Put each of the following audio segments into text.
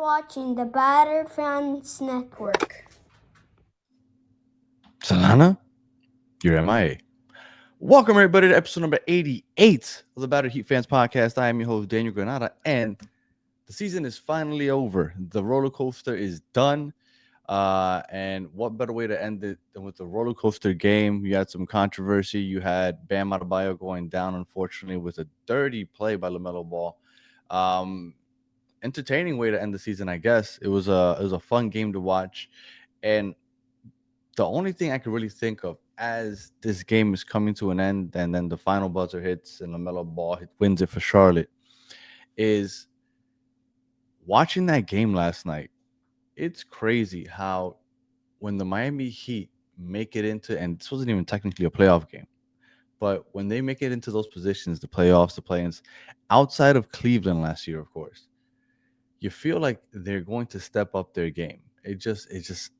watching the Battered Fans Network. Solana, you're MIA. Welcome, everybody, to episode number 88 of the Battered Heat Fans podcast. I am your host, Daniel Granada, and the season is finally over. The roller coaster is done. And what better way to end it than with the roller coaster game? You had some controversy. You had Bam Adebayo going down, unfortunately, with a dirty play by LaMelo Ball. Entertaining way to end the season, I guess. It was a fun game to watch, and the only thing I could really think of as this game is coming to an end, and then the final buzzer hits and LaMelo Ball wins it for Charlotte, is watching that game last night. It's crazy how when the Miami Heat make it into, and this wasn't even technically a playoff game, but when they make it into those positions, the playoffs, the play-ins, outside of Cleveland last year, of course, you feel like they're going to step up their game. It just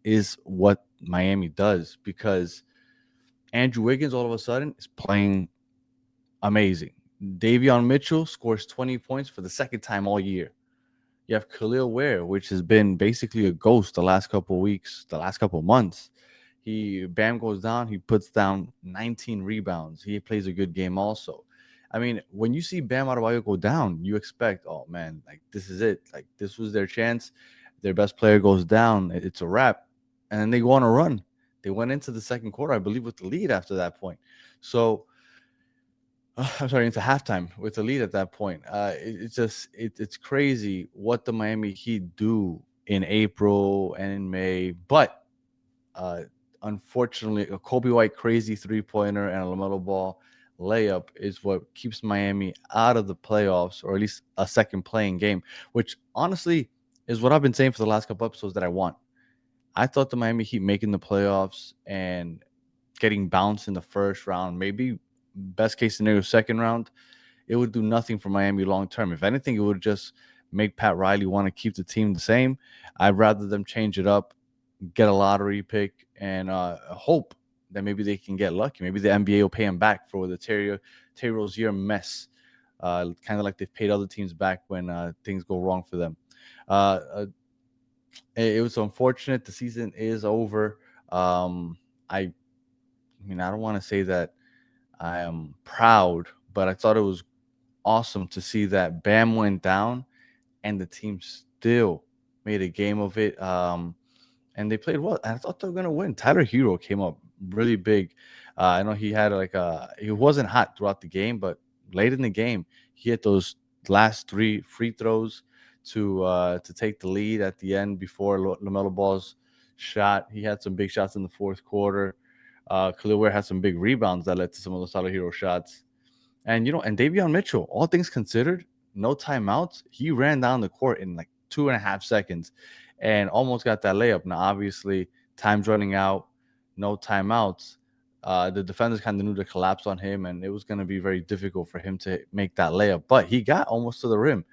is what Miami does because Andrew Wiggins all of a sudden is playing amazing. Davion Mitchell scores 20 points for the second time all year. You have Khalil Ware, which has been basically a ghost the last couple of weeks, the last couple of months. Bam goes down, he puts down 19 rebounds. He plays a good game also. I mean, when you see Bam Adebayo go down, you expect, oh man, like this is it. Like this was their chance. Their best player goes down. It's a wrap. And then they go on a run. They went into the second quarter, I believe, with the lead after that point. So I'm sorry, into halftime with the lead at that point. It's crazy what the Miami Heat do in April and in May. But uh, unfortunately, a Kobe White crazy 3-pointer and a LaMelo Ball layup is what keeps Miami out of the playoffs, or at least a second playing game, which honestly is what I've been saying for the last couple episodes that I want. I thought the Miami Heat making the playoffs and getting bounced in the first round, maybe best case scenario second round, it would do nothing for Miami long term. If anything, it would just make Pat Riley want to keep the team the same. I'd rather them change it up, get a lottery pick, and hope that maybe they can get lucky. Maybe the NBA will pay them back for the Terry Rozier mess, kind of like they've paid other teams back when things go wrong for them. Uh, uh, it was unfortunate. The season is over. I mean, I don't want to say that I am proud, but I thought it was awesome to see that Bam went down and the team still made a game of it. And they played well. I thought they were gonna win. Tyler Hero came up really big. I know he had he wasn't hot throughout the game, but late in the game he hit those last three free throws to take the lead at the end before Lamelo Ball's shot. He had some big shots in the fourth quarter. Khalil Ware had some big rebounds that led to some of those Tyler Hero shots. And Davion Mitchell, all things considered, no timeouts. He ran down the court in like 2.5 seconds and almost got that layup. Now, obviously, time's running out, no timeouts. The defenders kind of knew to collapse on him, and it was going to be very difficult for him to make that layup. But he got almost to the rim,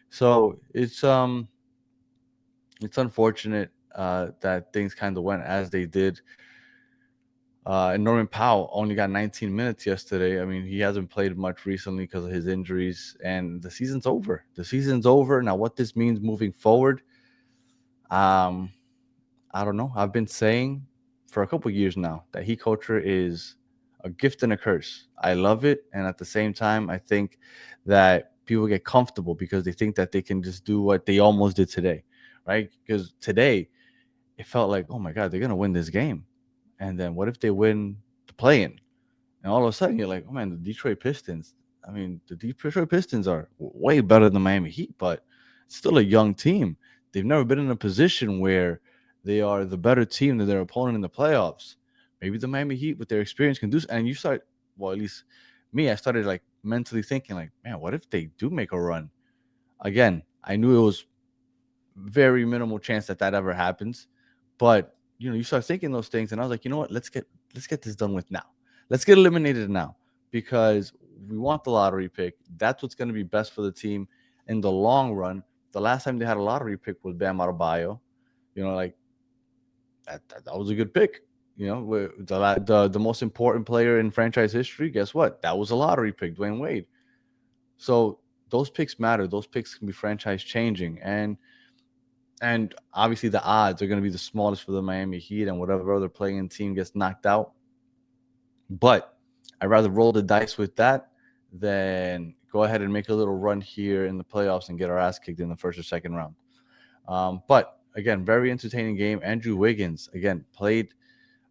so it's unfortunate that things kind of went as they did. And Norman Powell only got 19 minutes yesterday. I mean, he hasn't played much recently because of his injuries, and the season's over. The season's over. Now, what this means moving forward, um, I don't know. I've been saying for a couple years now that Heat culture is a gift and a curse. I love it, and at the same time, I think that people get comfortable because they think that they can just do what they almost did today, right? Because today it felt like, oh my God, they're gonna win this game. And then what if they win the play-in? And all of a sudden you're like, oh man, the Detroit Pistons. I mean, the Detroit Pistons are way better than the Miami Heat, but it's still a young team. They've never been in a position where they are the better team than their opponent in the playoffs. Maybe the Miami Heat, with their experience, can do. And you start, well, at least me, I started like mentally thinking, like, man, what if they do make a run? Again, I knew it was very minimal chance that that ever happens. But you start thinking those things, and I was like, you know what? Let's get this done with now. Let's get eliminated now because we want the lottery pick. That's what's going to be best for the team in the long run. The last time they had a lottery pick was Bam Adebayo. Like that was a good pick. The most important player in franchise history. Guess what? That was a lottery pick, Dwayne Wade. So those picks matter. Those picks can be franchise changing, and And obviously, the odds are going to be the smallest for the Miami Heat and whatever other playing team gets knocked out. But I'd rather roll the dice with that than go ahead and make a little run here in the playoffs and get our ass kicked in the first or second round. But again, very entertaining game. Andrew Wiggins, again, played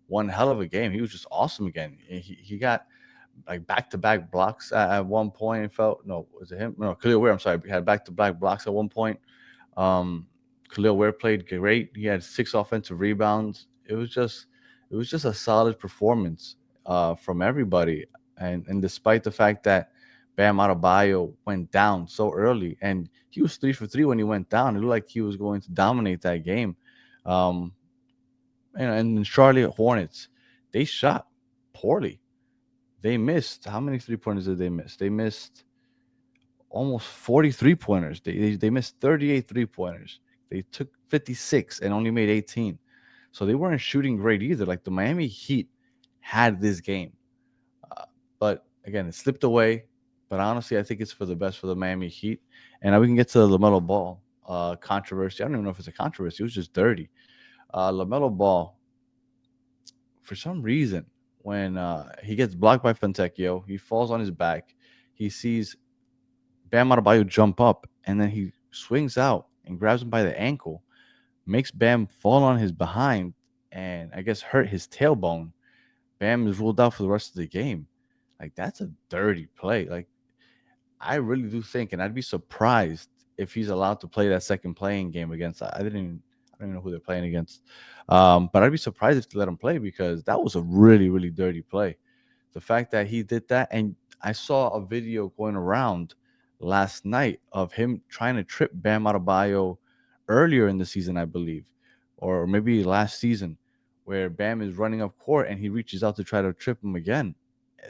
one hell of a game. He was just awesome again. He got like back to back blocks at one point. It felt, no, was it him? No, Khalil Ware. I'm sorry. He had back to back blocks at one point. Um, Khalil Ware played great. He had 6 offensive rebounds. It was just a solid performance from everybody. And despite the fact that Bam Adebayo went down so early, and he was 3 for 3 when he went down. It looked like he was going to dominate that game. Um, and the Charlotte Hornets, they shot poorly. They missed, how many 3 pointers did they miss? They missed almost 40 3 pointers. They missed 38 3 pointers. They took 56 and only made 18. So they weren't shooting great either. Like the Miami Heat had this game. Uh, but again, it slipped away. But honestly, I think it's for the best for the Miami Heat. And now we can get to the LaMelo Ball controversy. I don't even know if it's a controversy. It was just dirty. LaMelo Ball, for some reason, when he gets blocked by Fontecchio, he falls on his back. He sees Bam Adebayo jump up, and then he swings out and grabs him by the ankle, makes Bam fall on his behind, and I guess hurt his tailbone. Bam is ruled out for the rest of the game. Like that's a dirty play. Like I really do think, and I'd be surprised if he's allowed to play that second playing game against. I don't even know who they're playing against. But I'd be surprised if they let him play because that was a really, really dirty play. The fact that he did that, and I saw a video going around last night of him trying to trip Bam Adebayo earlier in the season, I believe, or maybe last season, where Bam is running up court and he reaches out to try to trip him again.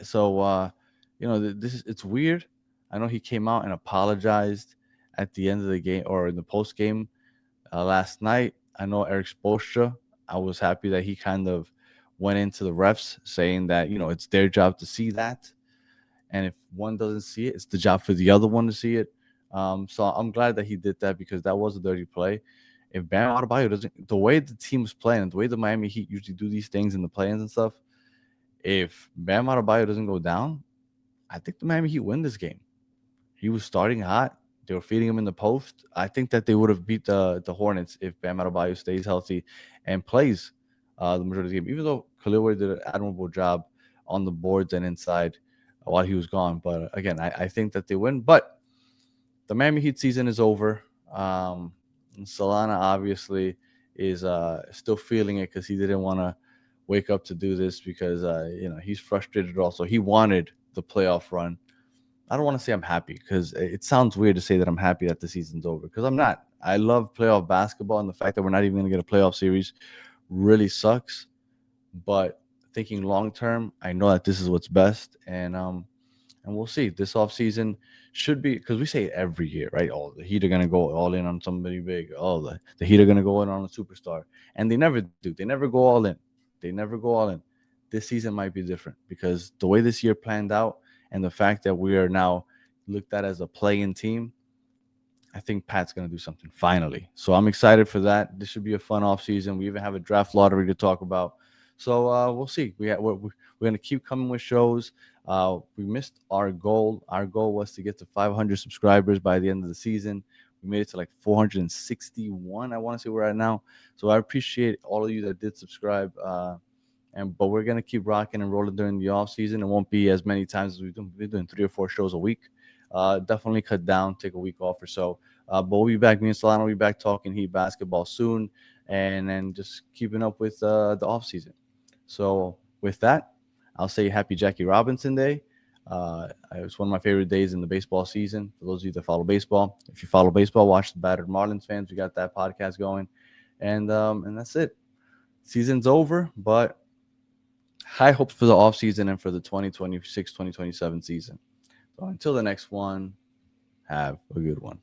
So, this is it's weird. I know he came out and apologized at the end of the game or in the post game last night. I know Eric Spoelstra. I was happy that he kind of went into the refs saying that it's their job to see that, and if one doesn't see it, it's the job for the other one to see it. So I'm glad that he did that because that was a dirty play. If Bam Adebayo doesn't, the way the team was playing, and the way the Miami Heat usually do these things in the play-ins and stuff, if Bam Adebayo doesn't go down, I think the Miami Heat win this game. He was starting hot. They were feeding him in the post. I think that they would have beat the Hornets if Bam Adebayo stays healthy and plays the majority of the game. Even though Khalil Wade did an admirable job on the boards and inside while he was gone. But again, I think that they win. But the Miami Heat season is over. And Solana obviously is still feeling it because he didn't want to wake up to do this because he's frustrated. Also, he wanted the playoff run. I don't want to say I'm happy because it sounds weird to say that I'm happy that the season's over because I'm not. I love playoff basketball, and the fact that we're not even going to get a playoff series really sucks. But thinking long term, I know that this is what's best, and we'll see. This offseason should be because we say it every year, right? Oh, the Heat are going to go all in on somebody big. Oh, the Heat are going to go in on a superstar, and they never do. They never go all in. They never go all in. This season might be different because the way this year planned out and the fact that we are now looked at as a play-in team, I think Pat's going to do something finally. So I'm excited for that. This should be a fun offseason. We even have a draft lottery to talk about. So we'll see. We're going to keep coming with shows. We missed our goal. Our goal was to get to 500 subscribers by the end of the season. We made it to like 461. I want to say we're at now. So I appreciate all of you that did subscribe. But we're gonna keep rocking and rolling during the off season. It won't be as many times as we do. We're doing 3 or 4 shows a week. Definitely cut down, take a week off or so. But we'll be back. Me and Solano will be back talking Heat basketball soon, and then just keeping up with the off season. So with that, I'll say Happy Jackie Robinson Day. It's one of my favorite days in the baseball season. For those of you that follow baseball, if you follow baseball, watch the Battered Marlins fans. We got that podcast going, and that's it. Season's over, but high hopes for the offseason and for the 2026-2027 season. So until the next one, have a good one.